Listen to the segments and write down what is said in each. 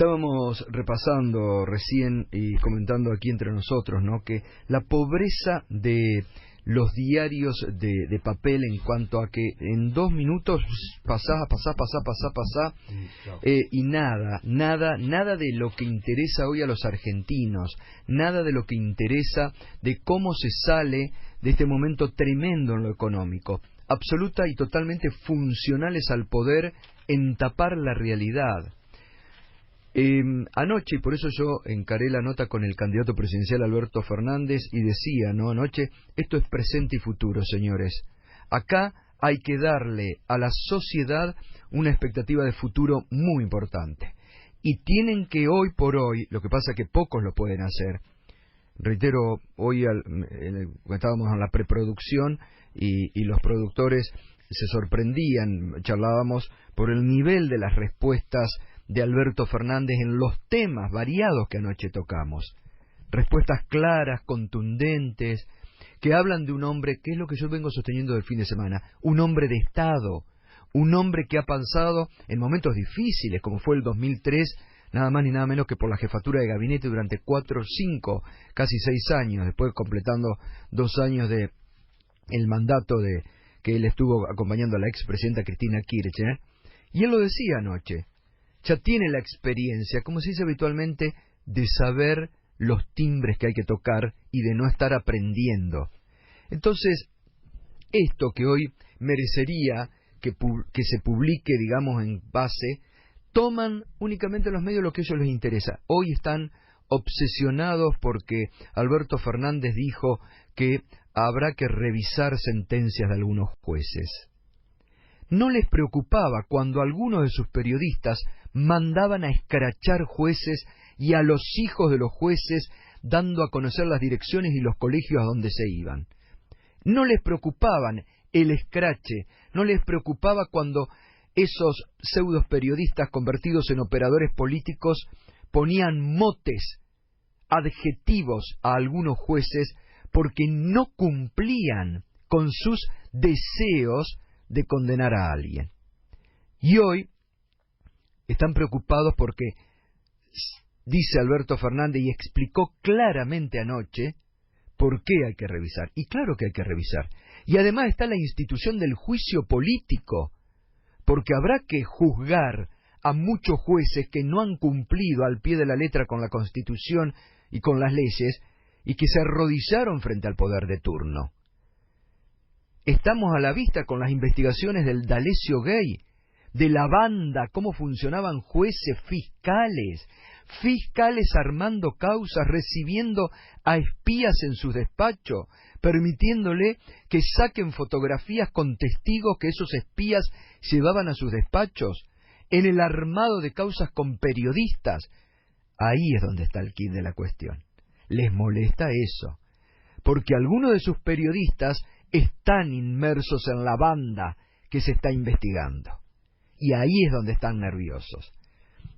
Estábamos repasando recién y comentando aquí entre nosotros, ¿no?, que la pobreza de los diarios de papel en cuanto a que en 2 minutos pasá, y nada de lo que interesa hoy a los argentinos, nada de lo que interesa de cómo se sale de este momento tremendo en lo económico, absoluta y totalmente funcionales al poder en tapar la realidad. Anoche, y por eso yo encaré la nota con el candidato presidencial Alberto Fernández y decía, ¿no?, anoche, esto es presente y futuro, señores. Acá hay que darle a la sociedad una expectativa de futuro muy importante. Y tienen que hoy por hoy, lo que pasa es que pocos lo pueden hacer. Reitero, hoy estábamos en la preproducción y los productores se sorprendían, charlábamos por el nivel de las respuestas de Alberto Fernández en los temas variados que anoche tocamos. Respuestas claras, contundentes, que hablan de un hombre, que es lo que yo vengo sosteniendo del fin de semana, un hombre de Estado, un hombre que ha pasado en momentos difíciles, como fue el 2003, nada más ni nada menos que por la jefatura de gabinete durante 4, 5, casi 6 años, después completando 2 años de el mandato de que él estuvo acompañando a la expresidenta Cristina Kirchner, y él lo decía anoche, ya tiene la experiencia, como se dice habitualmente, de saber los timbres que hay que tocar y de no estar aprendiendo. Entonces, esto que hoy merecería que se publique, digamos, en base, toman únicamente los medios lo que a ellos les interesa. Hoy están obsesionados porque Alberto Fernández dijo que habrá que revisar sentencias de algunos jueces. No les preocupaba cuando algunos de sus periodistas mandaban a escrachar jueces y a los hijos de los jueces dando a conocer las direcciones y los colegios a donde se iban. No les preocupaban el escrache, no les preocupaba cuando esos pseudos periodistas convertidos en operadores políticos ponían motes, adjetivos a algunos jueces porque no cumplían con sus deseos de condenar a alguien. Y hoy están preocupados porque, dice Alberto Fernández, y explicó claramente anoche, por qué hay que revisar. Y claro que hay que revisar. Y además está la institución del juicio político, porque habrá que juzgar a muchos jueces que no han cumplido al pie de la letra con la Constitución y con las leyes, y que se arrodillaron frente al poder de turno. Estamos a la vista con las investigaciones del D'Alessio Gay, de la banda, cómo funcionaban jueces, fiscales armando causas, recibiendo a espías en sus despachos, permitiéndole que saquen fotografías con testigos que esos espías llevaban a sus despachos, en el armado de causas con periodistas. Ahí es donde está el quid de la cuestión. Les molesta eso, porque algunos de sus periodistas están inmersos en la banda que se está investigando. Y ahí es donde están nerviosos.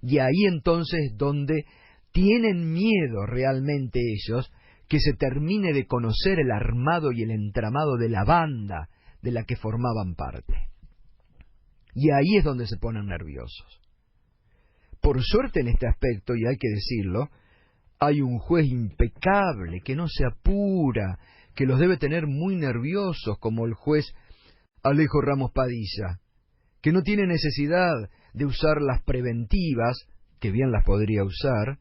Y ahí entonces donde tienen miedo realmente ellos que se termine de conocer el armado y el entramado de la banda de la que formaban parte. Y ahí es donde se ponen nerviosos. Por suerte en este aspecto, y hay que decirlo, hay un juez impecable que no se apura, que los debe tener muy nerviosos, como el juez Alejo Ramos Padilla, que no tiene necesidad de usar las preventivas, que bien las podría usar,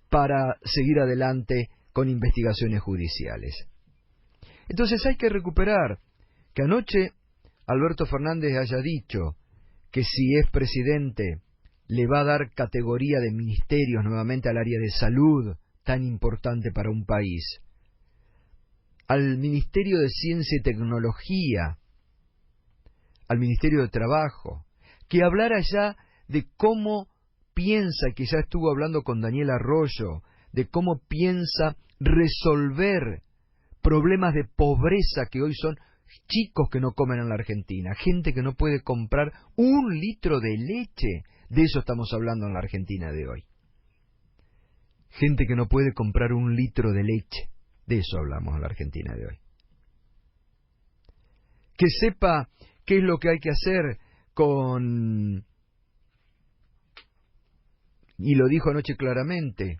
para seguir adelante con investigaciones judiciales. Entonces hay que recuperar que anoche Alberto Fernández haya dicho que si es presidente le va a dar categoría de ministerios nuevamente al área de salud, tan importante para un país, al Ministerio de Ciencia y Tecnología, al Ministerio de Trabajo, que hablara ya de cómo piensa, que ya estuvo hablando con Daniel Arroyo, de cómo piensa resolver problemas de pobreza que hoy son chicos que no comen en la Argentina, gente que no puede comprar 1 litro de leche, de eso estamos hablando en la Argentina de hoy. Gente que no puede comprar 1 litro de leche, de eso hablamos en la Argentina de hoy. Que sepa qué es lo que hay que hacer con y lo dijo anoche claramente,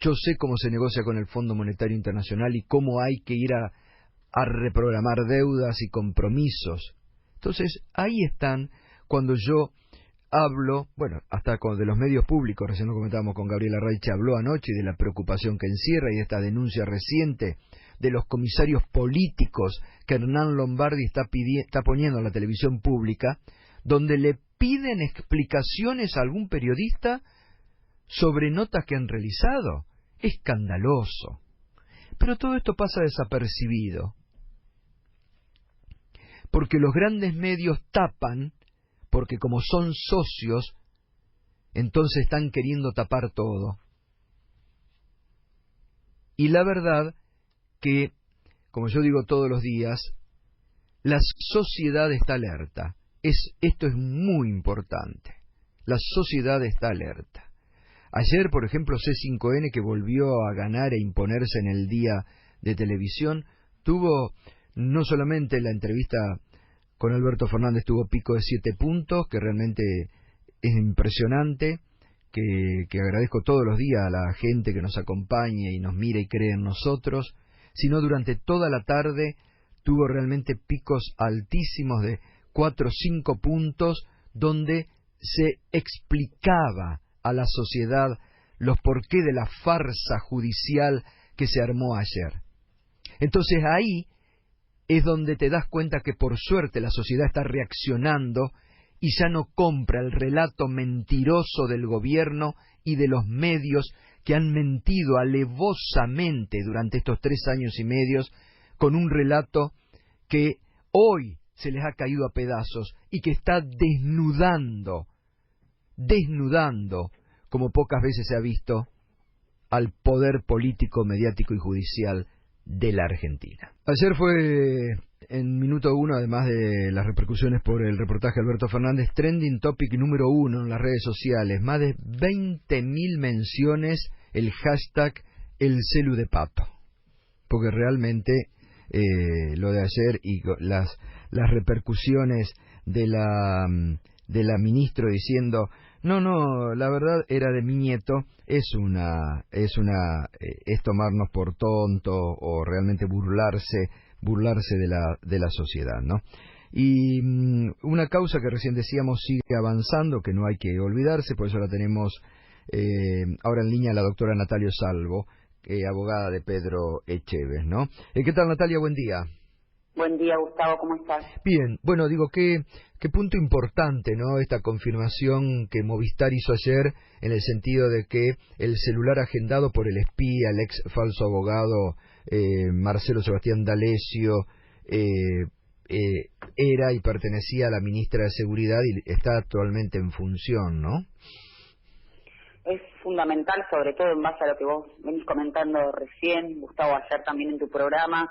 yo sé cómo se negocia con el Fondo Monetario Internacional y cómo hay que ir a reprogramar deudas y compromisos. Entonces, ahí están cuando yo hablo, bueno, hasta de los medios públicos, recién lo comentábamos con Gabriela Raiche, habló anoche de la preocupación que encierra y de esta denuncia reciente de los comisarios políticos que Hernán Lombardi está poniendo en la televisión pública, donde le piden explicaciones a algún periodista sobre notas que han realizado. Escandaloso. Pero todo esto pasa desapercibido, porque los grandes medios tapan, porque como son socios, entonces están queriendo tapar todo. Y la verdad que, como yo digo todos los días, la sociedad está alerta. Esto es muy importante. La sociedad está alerta. Ayer, por ejemplo, C5N, que volvió a ganar e imponerse en el día de televisión, tuvo no solamente la entrevista con Alberto Fernández, tuvo pico de 7 puntos, que realmente es impresionante, que agradezco todos los días a la gente que nos acompaña y nos mira y cree en nosotros, sino durante toda la tarde tuvo realmente picos altísimos de 4 o 5 puntos, donde se explicaba a la sociedad los porqué de la farsa judicial que se armó ayer. Entonces ahí es donde te das cuenta que por suerte la sociedad está reaccionando y ya no compra el relato mentiroso del gobierno y de los medios que han mentido alevosamente durante estos 3 años y medio con un relato que hoy se les ha caído a pedazos y que está desnudando, como pocas veces se ha visto, al poder político, mediático y judicial de la Argentina. Ayer fue, en minuto 1, además de las repercusiones por el reportaje de Alberto Fernández, trending topic número 1 en las redes sociales. Más de 20.000 menciones el hashtag el celu de Pato. Porque realmente lo de ayer y las repercusiones de la ministra diciendo no, la verdad era de mi nieto, es tomarnos por tonto o realmente burlarse de la sociedad, ¿no? Y una causa que recién decíamos sigue avanzando, que no hay que olvidarse, por eso la tenemos ahora en línea la doctora Natalia Salvo, abogada de Pedro Echeves, ¿no? ¿Qué tal, Natalia? Buen día. Buen día, Gustavo, ¿cómo estás? Bien, bueno, digo, qué punto importante, ¿no? Esta confirmación que Movistar hizo ayer, en el sentido de que el celular agendado por el espía, el ex falso abogado Marcelo Sebastián D'Alessio, era y pertenecía a la ministra de Seguridad y está actualmente en función, ¿no? Es fundamental, sobre todo en base a lo que vos venís comentando recién, Gustavo, ayer también en tu programa,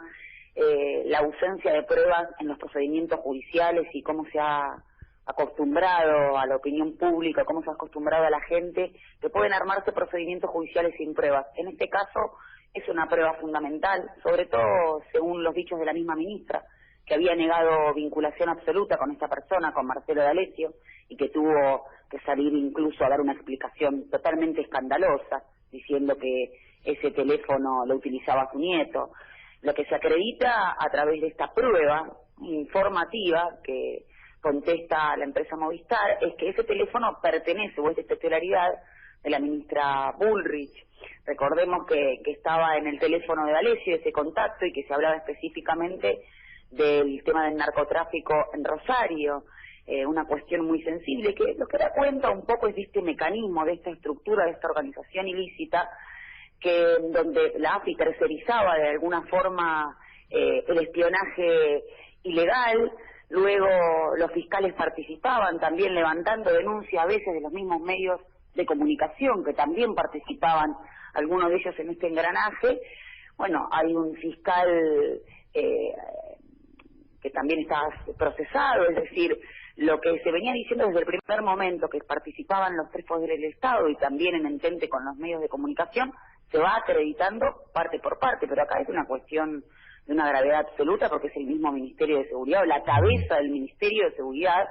la ausencia de pruebas en los procedimientos judiciales y cómo se ha acostumbrado a la opinión pública, cómo se ha acostumbrado a la gente que pueden armarse procedimientos judiciales sin pruebas. En este caso es una prueba fundamental, sobre todo según los dichos de la misma ministra, que había negado vinculación absoluta con esta persona, con Marcelo D'Alessio, y que tuvo que salir incluso a dar una explicación totalmente escandalosa, diciendo que ese teléfono lo utilizaba su nieto. Lo que se acredita a través de esta prueba informativa que contesta la empresa Movistar es que ese teléfono pertenece o es de titularidad de la ministra Bullrich. Recordemos que estaba en el teléfono de D'Alessio ese contacto y que se hablaba específicamente del tema del narcotráfico en Rosario, una cuestión muy sensible que lo que da cuenta un poco es de este mecanismo, de esta estructura, de esta organización ilícita donde la AFI tercerizaba de alguna forma el espionaje ilegal. Luego los fiscales participaban también levantando denuncias a veces de los mismos medios de comunicación que también participaban, algunos de ellos en este engranaje. Bueno, hay un fiscal que también está procesado, es decir, lo que se venía diciendo desde el primer momento, que participaban los 3 poderes del Estado y también en entente con los medios de comunicación, se va acreditando parte por parte, pero acá es una cuestión de una gravedad absoluta porque es el mismo Ministerio de Seguridad o la cabeza del Ministerio de Seguridad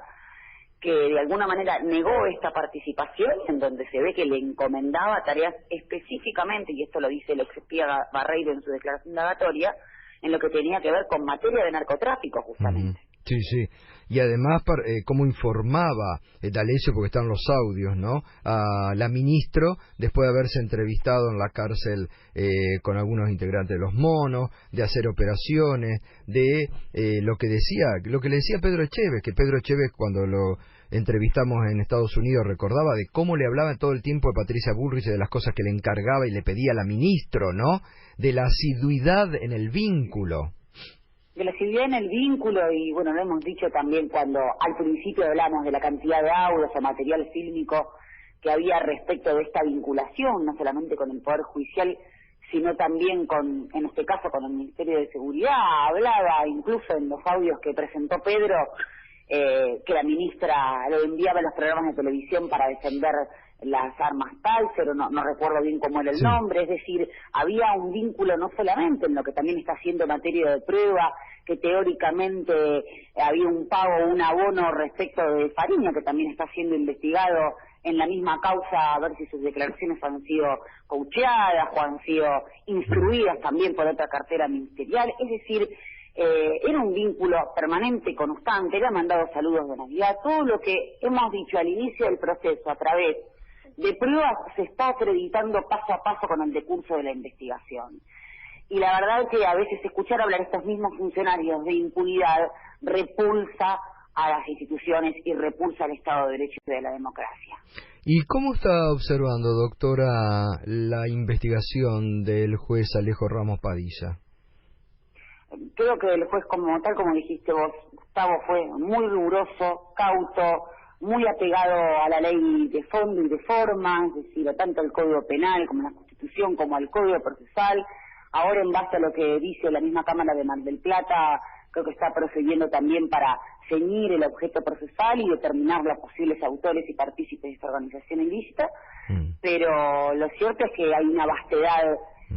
que de alguna manera negó esta participación, en donde se ve que le encomendaba tareas específicamente, y esto lo dice el exespía Barreiro en su declaración indagatoria, en lo que tenía que ver con materia de narcotráfico, justamente. Sí, sí. Y además, cómo informaba D'Alessio, porque están los audios, ¿no?, a la ministro, después de haberse entrevistado en la cárcel con algunos integrantes de los Monos, de hacer operaciones, de lo que le decía Pedro Echeve, que Pedro Echeve, cuando lo entrevistamos en Estados Unidos, recordaba de cómo le hablaba todo el tiempo de Patricia Bullrich, de las cosas que le encargaba y le pedía a la ministro, ¿no?, de la asiduidad en el vínculo. De la asiduidad en el vínculo, y bueno, lo hemos dicho también cuando al principio hablamos de la cantidad de audios o material fílmico que había respecto de esta vinculación, no solamente con el Poder Judicial, sino también en este caso con el Ministerio de Seguridad. Hablaba incluso en los audios que presentó Pedro, que la ministra lo enviaba a los programas de televisión para defender las armas Taser, no recuerdo bien cómo era el nombre, es decir, había un vínculo no solamente en lo que también está haciendo en materia de prueba, que teóricamente había un pago, un abono respecto de Fariña, que también está siendo investigado en la misma causa, a ver si sus declaraciones han sido coacheadas o han sido instruidas también por otra cartera ministerial, es decir, era un vínculo permanente, constante, le ha mandado saludos de Navidad, todo lo que hemos dicho al inicio del proceso a través de pruebas se está acreditando paso a paso con el decurso de la investigación. Y la verdad es que a veces escuchar hablar a estos mismos funcionarios de impunidad repulsa a las instituciones y repulsa al Estado de Derecho y de la democracia. ¿Y cómo está observando, doctora, la investigación del juez Alejo Ramos Padilla? Creo que el juez, tal como dijiste vos, Gustavo, fue muy riguroso, cauto, muy apegado a la ley de fondo y de forma, es decir, tanto al Código Penal como a la Constitución como al Código Procesal. Ahora, en base a lo que dice la misma Cámara de Mar del Plata, creo que está procediendo también para ceñir el objeto procesal y determinar los posibles autores y partícipes de esta organización ilícita, pero lo cierto es que hay una vastedad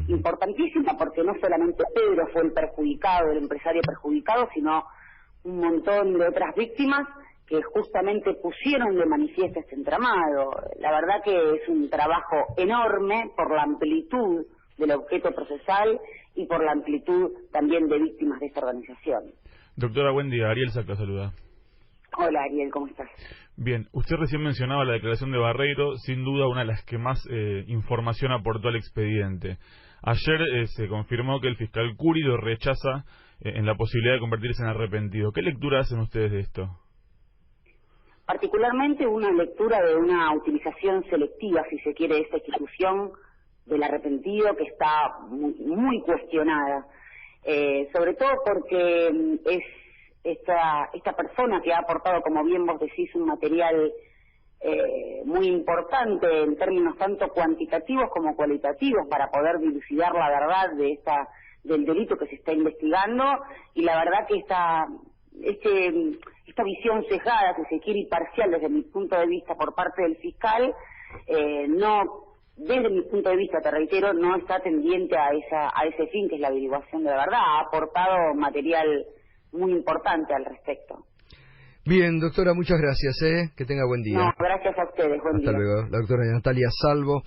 importantísima, porque no solamente Pedro fue el perjudicado, el empresario perjudicado, sino un montón de otras víctimas que justamente pusieron de manifiesto este entramado. La verdad que es un trabajo enorme por la amplitud del objeto procesal y por la amplitud también de víctimas de esta organización. Doctora, buen día. Ariel Saca saluda. Hola Ariel, ¿cómo estás? Bien, usted recién mencionaba la declaración de Barreiro, sin duda una de las que más información aportó al expediente. Ayer se confirmó que el fiscal Curi lo rechaza en la posibilidad de convertirse en arrepentido. ¿Qué lectura hacen ustedes de esto? Particularmente una lectura de una utilización selectiva, si se quiere, de esta institución del arrepentido, que está muy cuestionada, sobre todo porque es esta persona que ha aportado, como bien vos decís, un material muy importante en términos tanto cuantitativos como cualitativos para poder dilucidar la verdad del delito que se está investigando, y la verdad que esta visión cejada, si se quiere, y parcial desde mi punto de vista por parte del fiscal, desde mi punto de vista, te reitero, no está tendiente a ese fin, que es la averiguación de la verdad. Ha aportado material muy importante al respecto. Bien, doctora, muchas gracias, que tenga buen día. No, gracias a ustedes, buen día. Hasta luego. La doctora Natalia Salvo.